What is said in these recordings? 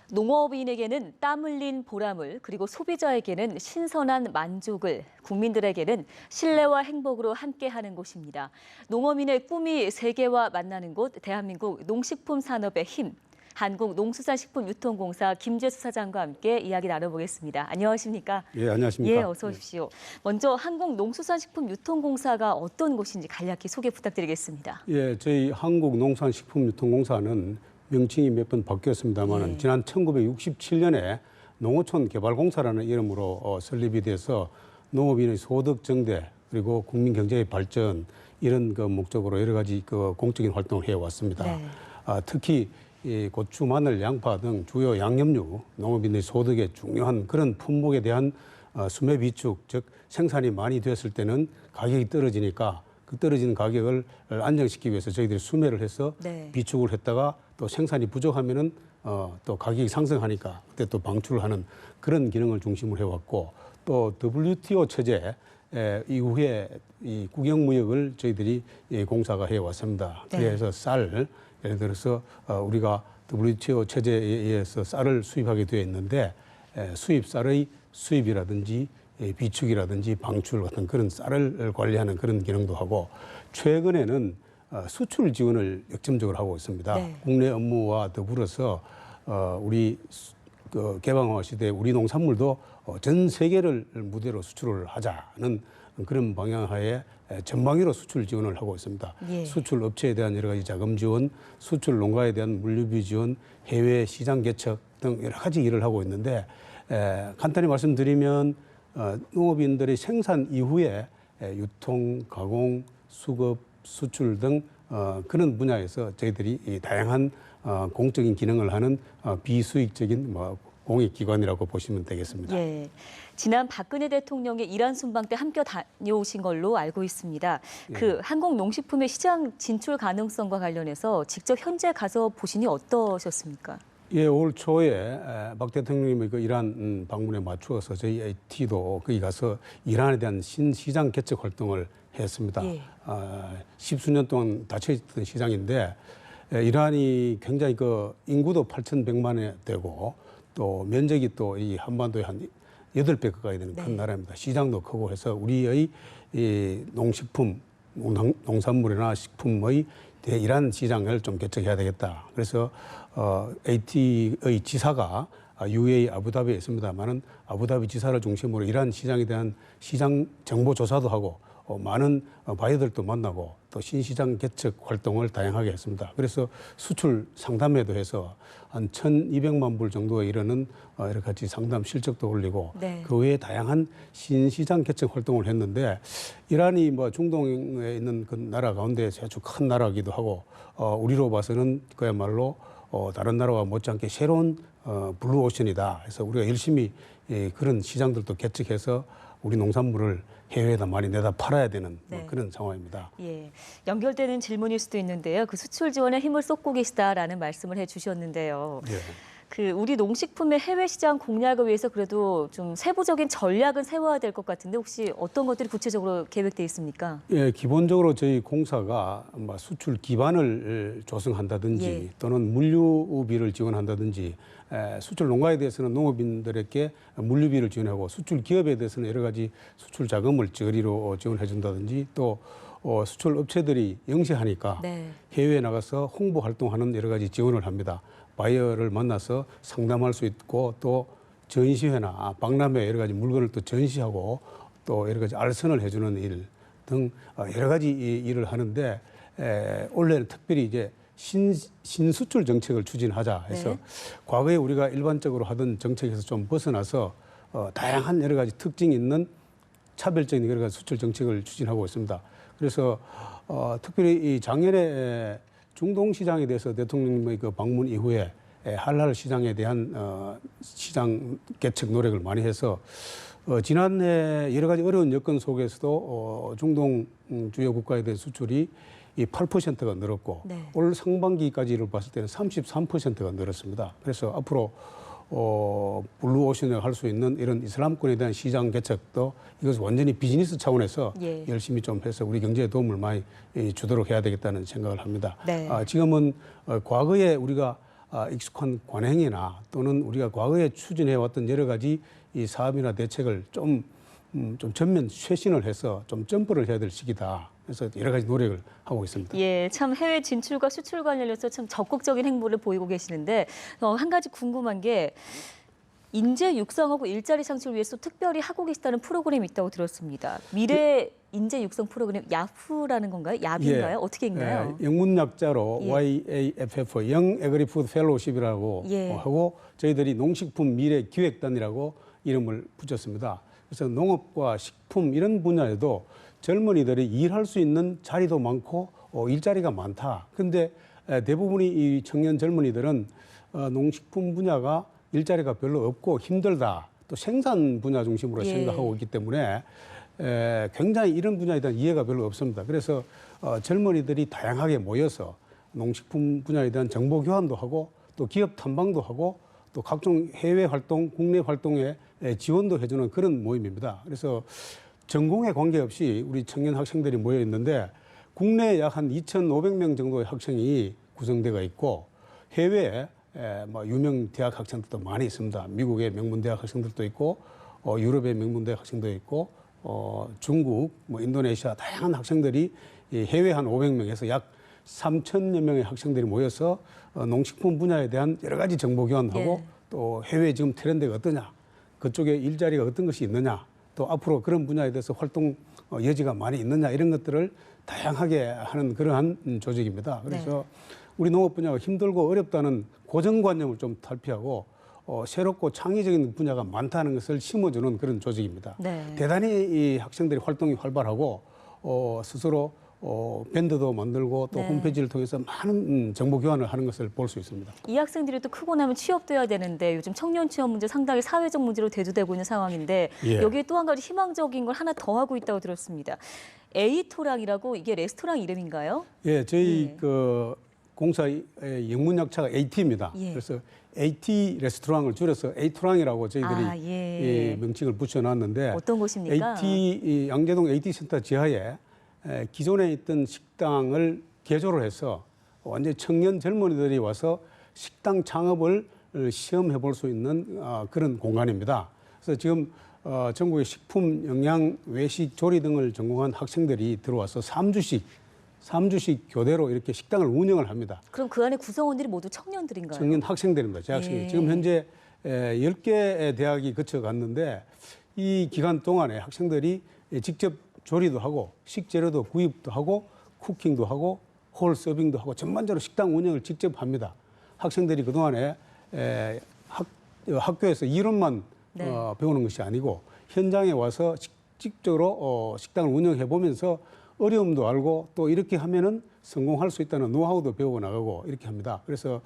농업인에게는 땀 흘린 보람을, 그리고 소비자에게는 신선한 만족을, 국민들에게는 신뢰와 행복으로 함께하는 곳입니다. 농업인의 꿈이 세계와 만나는 곳, 대한민국 농식품 산업의 힘. 한국농수산식품유통공사 김재수 사장과 함께 이야기 나눠보겠습니다. 안녕하십니까? 예, 안녕하십니까? 예, 어서 오십시오. 먼저 한국농수산식품유통공사가 어떤 곳인지 간략히 소개 부탁드리겠습니다. 예, 저희 한국농산식품유통공사는 명칭이 몇 번 바뀌었습니다만 예. 지난 1967년에 농어촌 개발공사라는 이름으로 설립이 돼서 농업인의 소득 증대 그리고 국민 경제의 발전 이런 목적으로 여러 가지 공적인 활동을 해왔습니다. 네. 특히 이 고추, 마늘, 양파 등 주요 양념류, 농업인의 소득의 중요한 그런 품목에 대한 수매 비축, 즉 생산이 많이 되었을 때는 가격이 떨어지니까 그 떨어지는 가격을 안정시키기 위해서 저희들이 수매를 해서 네. 비축을 했다가 또 생산이 부족하면은 또 가격이 상승하니까 그때 또 방출을 하는 그런 기능을 중심으로 해왔고, 또 WTO 체제 이후에 이 국영무역을 저희들이 공사가 해왔습니다. 네. 그래서 쌀, 예를 들어서 우리가 WTO 체제에 의해서 쌀을 수입하게 되어 있는데 수입 쌀의 수입이라든지 비축이라든지 방출 같은 그런 쌀을 관리하는 그런 기능도 하고, 최근에는 수출 지원을 역점적으로 하고 있습니다. 네. 국내 업무와 더불어서 우리 개방화 시대에 우리 농산물도 전 세계를 무대로 수출을 하자는 그런 방향하에 전방위로 수출 지원을 하고 있습니다. 예. 수출 업체에 대한 여러 가지 자금 지원, 수출 농가에 대한 물류비 지원, 해외 시장 개척 등 여러 가지 일을 하고 있는데, 간단히 말씀드리면 농업인들의 생산 이후에 유통, 가공, 수급, 수출 등 그런 분야에서 저희들이 이 다양한 공적인 기능을 하는 비수익적인 공익기관이라고 보시면 되겠습니다. 예. 지난 박근혜 대통령의 이란 순방 때 함께 다녀오신 걸로 알고 있습니다. 그 한국농식품의 시장 진출 가능성과 관련해서 직접 현재 가서 보시니 어떠셨습니까? 예, 올 초에 박 대통령님의 그 이란 방문에 맞추어서 저희 AT도 거기 가서 이란에 대한 신시장 개척 활동을 했습니다. 예. 십수년 동안 닫혀있던 시장인데 이란이 굉장히 인구도 8,100만에 되고 또 면적이 또 이 한반도에 한 8배 가까이 되는 큰 나라입니다. 시장도 크고 해서 우리의 이 농식품, 농산물이나 식품의 이란 시장을 좀 개척해야 되겠다. 그래서 AT의 지사가 UAE 아부다비에 있습니다만은 아부다비 지사를 중심으로 이란 시장에 대한 시장 정보 조사도 하고 많은 바이어들도 만나고 또 신시장 개척 활동을 다양하게 했습니다. 그래서 수출 상담회도 해서 한 1,200만 불 정도에 이르는 여러 가지 상담 실적도 올리고 네. 그 외에 다양한 신시장 개척 활동을 했는데, 이란이 중동에 있는 그 나라 가운데 아주 큰 나라이기도 하고 우리로 봐서는 그야말로 다른 나라와 못지않게 새로운 블루오션이다. 그래서 우리가 열심히 그런 시장들도 개척해서 우리 농산물을 해외에다 많이 내다 팔아야 되는 그런 상황입니다. 예, 연결되는 질문일 수도 있는데요. 그 수출 지원에 힘을 쏟고 계시다라는 말씀을 해주셨는데요. 예. 그 우리 농식품의 해외 시장 공략을 위해서 그래도 좀 세부적인 전략은 세워야 될 것 같은데 혹시 어떤 것들이 구체적으로 계획돼 있습니까? 예, 기본적으로 저희 공사가 수출 기반을 조성한다든지 또는 물류비를 지원한다든지, 수출 농가에 대해서는 농업인들에게 물류비를 지원하고 수출 기업에 대해서는 여러 가지 수출 자금을 저리로 지원해 준다든지, 또 수출 업체들이 영세하니까 해외에 나가서 홍보 활동하는 여러 가지 지원을 합니다. 바이어를 만나서 상담할 수 있고 또 전시회나 박람회 여러 가지 물건을 또 전시하고 또 여러 가지 알선을 해주는 일 등 여러 가지 일을 하는데, 올해는 특별히 이제 신수출 정책을 추진하자 해서 과거에 우리가 일반적으로 하던 정책에서 좀 벗어나서 다양한 여러 가지 특징이 있는 차별적인 여러 가지 수출 정책을 추진하고 있습니다. 그래서 특별히 이 작년에 중동 시장에 대해서 대통령님의 그 방문 이후에 할랄 시장에 대한 시장 개척 노력을 많이 해서 지난해 여러 가지 어려운 여건 속에서도 중동 주요 국가에 대한 수출이 이 8%가 늘었고 올 상반기까지를 봤을 때는 33%가 늘었습니다. 그래서 앞으로 블루오션을 할 수 있는 이런 이슬람권에 대한 시장 개척도 이것을 완전히 비즈니스 차원에서 열심히 좀 해서 우리 경제에 도움을 많이 주도록 해야 되겠다는 생각을 합니다. 지금은 과거에 우리가 익숙한 관행이나 또는 우리가 과거에 추진해왔던 여러 가지 이 사업이나 대책을 좀 전면 쇄신을 해서 좀 점프를 해야 될 시기다. 그래서 여러 가지 노력을 하고 있습니다. 예, 참 해외 진출과 수출 관련해서 참 적극적인 행보를 보이고 계시는데 한 가지 궁금한 게 인재 육성하고 일자리 창출을 위해서 특별히 하고 계시다는 프로그램이 있다고 들었습니다. 미래 인재 육성 프로그램 야프라는 건가요? 야비인가요? 예, 어떻게 읽나요? 영문 약자로 예. YAFF, 영 애그리푸드 펠로우십이라고 예. 하고 저희들이 농식품 미래 기획단이라고 이름을 붙였습니다. 그래서 농업과 식품 이런 분야에도 젊은이들이 일할 수 있는 자리도 많고 일자리가 많다. 그런데 대부분이 이 청년 젊은이들은 농식품 분야가 일자리가 별로 없고 힘들다. 또 생산 분야 중심으로 예. 생각하고 있기 때문에 굉장히 이런 분야에 대한 이해가 별로 없습니다. 그래서 젊은이들이 다양하게 모여서 농식품 분야에 대한 정보 교환도 하고 또 기업 탐방도 하고 또 각종 해외 활동, 국내 활동에 지원도 해주는 그런 모임입니다. 그래서 전공에 관계없이 우리 청년 학생들이 모여 있는데 국내에 약 한 2,500명 정도의 학생이 구성되어 있고 해외에 유명 대학 학생들도 많이 있습니다. 미국의 명문 대학 학생들도 있고 유럽의 명문 대학 학생도 있고 중국, 인도네시아 다양한 학생들이 해외 한 500명에서 약 3,000여 명의 학생들이 모여서 농식품 분야에 대한 여러 가지 정보 교환하고 예. 또 해외 지금 트렌드가 어떠냐, 그쪽에 일자리가 어떤 것이 있느냐, 또 앞으로 그런 분야에 대해서 활동 여지가 많이 있느냐 이런 것들을 다양하게 하는 그러한 조직입니다. 그래서 우리 농업 분야가 힘들고 어렵다는 고정관념을 좀 탈피하고 새롭고 창의적인 분야가 많다는 것을 심어주는 그런 조직입니다. 네. 대단히 이 학생들이 활동이 활발하고 스스로 밴드도 만들고 또 네. 홈페이지를 통해서 많은 정보 교환을 하는 것을 볼 수 있습니다. 이 학생들이 또 크고 나면 취업돼야 되는데 요즘 청년 취업 문제 상당히 사회적 문제로 대두되고 있는 상황인데 예. 여기에 또 한 가지 희망적인 걸 하나 더 하고 있다고 들었습니다. 에이토랑이라고 이게 레스토랑 이름인가요? 예, 저희 예. 그 공사의 영문 약자가 AT입니다. 예. 그래서 AT 레스토랑을 줄여서 에이토랑이라고 저희들이 예. 명칭을 붙여놨는데 어떤 곳입니까? AT 양재동 AT 센터 지하에 기존에 있던 식당을 개조를 해서 완전 청년 젊은이들이 와서 식당 창업을 시험해 볼 수 있는 그런 공간입니다. 그래서 지금 전국의 식품, 영양, 외식, 조리 등을 전공한 학생들이 들어와서 3주씩 교대로 이렇게 식당을 운영을 합니다. 그럼 그 안에 구성원들이 모두 청년들인가요? 청년 학생들입니다. 재학생이. 예. 지금 현재 10개의 대학이 거쳐갔는데 이 기간 동안에 학생들이 직접 조리도 하고 식재료도 구입도 하고 쿠킹도 하고 홀 서빙도 하고 전반적으로 식당 운영을 직접 합니다. 학생들이 그동안에 학교에서 이론만 네. 배우는 것이 아니고 현장에 와서 직접적으로 식당을 운영해 보면서 어려움도 알고 또 이렇게 하면은 성공할 수 있다는 노하우도 배워 나가고 이렇게 합니다. 그래서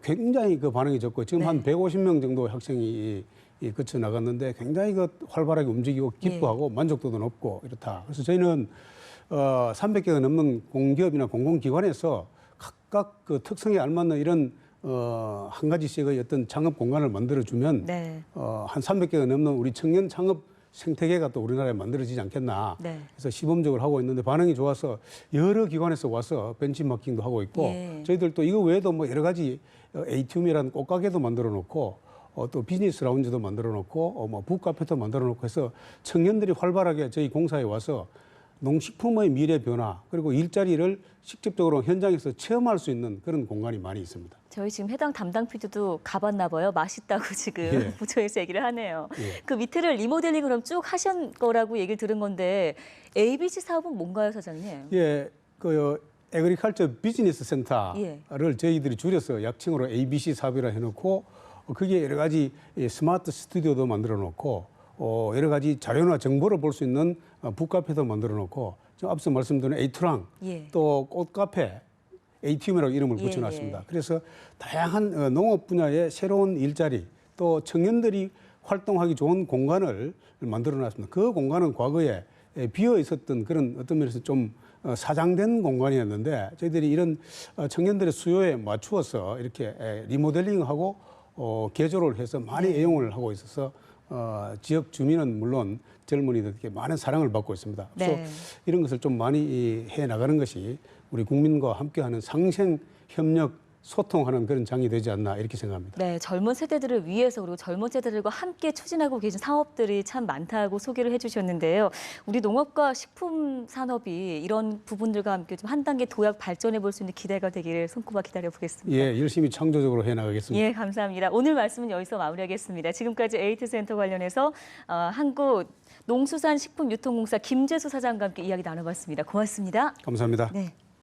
굉장히 그 반응이 좋고 지금 네. 한 150명 정도의 학생이 거쳐 나갔는데 굉장히 그 활발하게 움직이고 기뻐하고 만족도도 높고 이렇다. 그래서 저희는 300개가 넘는 공기업이나 공공기관에서 각각 그 특성에 알맞는 이런 한 가지씩의 어떤 창업 공간을 만들어주면 네. 한 300개가 넘는 우리 청년 창업 생태계가 또 우리나라에 만들어지지 않겠나. 네. 그래서 시범적으로 하고 있는데 반응이 좋아서 여러 기관에서 와서 벤치마킹도 하고 있고 예. 저희들도 이거 외에도 뭐 여러 가지 에이티움이라는 꽃가게도 만들어 놓고 또 비즈니스 라운지도 만들어 놓고 뭐 북카페도 만들어 놓고 해서 청년들이 활발하게 저희 공사에 와서 농식품의 미래 변화 그리고 일자리를 직접적으로 현장에서 체험할 수 있는 그런 공간이 많이 있습니다. 저희 지금 해당 담당 PD도 가봤나 봐요. 맛있다고 지금 예. 부처에서 얘기를 하네요. 예. 그 밑에를 리모델링 그럼 쭉 하신 거라고 얘기를 들은 건데 ABC 사업은 뭔가요, 사장님? 예, 그 에그리컬처 비즈니스 센터를 예. 저희들이 줄여서 약칭으로 ABC 사업이라 해놓고 거기에 여러 가지 스마트 스튜디오도 만들어 놓고 여러 가지 자료나 정보를 볼 수 있는 북카페도 만들어 놓고 지금 앞서 말씀드린 에이토랑 예. 또 꽃카페 ATM이라고 이름을 예, 붙여놨습니다. 예. 그래서 다양한 농업 분야의 새로운 일자리 또 청년들이 활동하기 좋은 공간을 만들어놨습니다. 그 공간은 과거에 비어 있었던 그런 어떤 면에서 좀 사장된 공간이었는데 저희들이 이런 청년들의 수요에 맞추어서 이렇게 리모델링하고 개조를 해서 많이 애용을 하고 있어서 지역 주민은 물론 젊은이들에게 많은 사랑을 받고 있습니다. 그래서 네. 이런 것을 좀 많이 해 나가는 것이 우리 국민과 함께하는 상생 협력 소통하는 그런 장이 되지 않나 이렇게 생각합니다. 네, 젊은 세대들을 위해서 그리고 젊은 세대들과 함께 추진하고 계신 사업들이 참 많다고 소개를 해주셨는데요. 우리 농업과 식품 산업이 이런 부분들과 함께 좀 한 단계 도약 발전해 볼 수 있는 기대가 되기를 손꼽아 기다려 보겠습니다. 예, 열심히 창조적으로 해나가겠습니다. 예, 감사합니다. 오늘 말씀은 여기서 마무리하겠습니다. 지금까지 에이트센터 관련해서 한국농수산식품유통공사 김재수 사장과 함께 이야기 나눠봤습니다. 고맙습니다. 감사합니다. 네.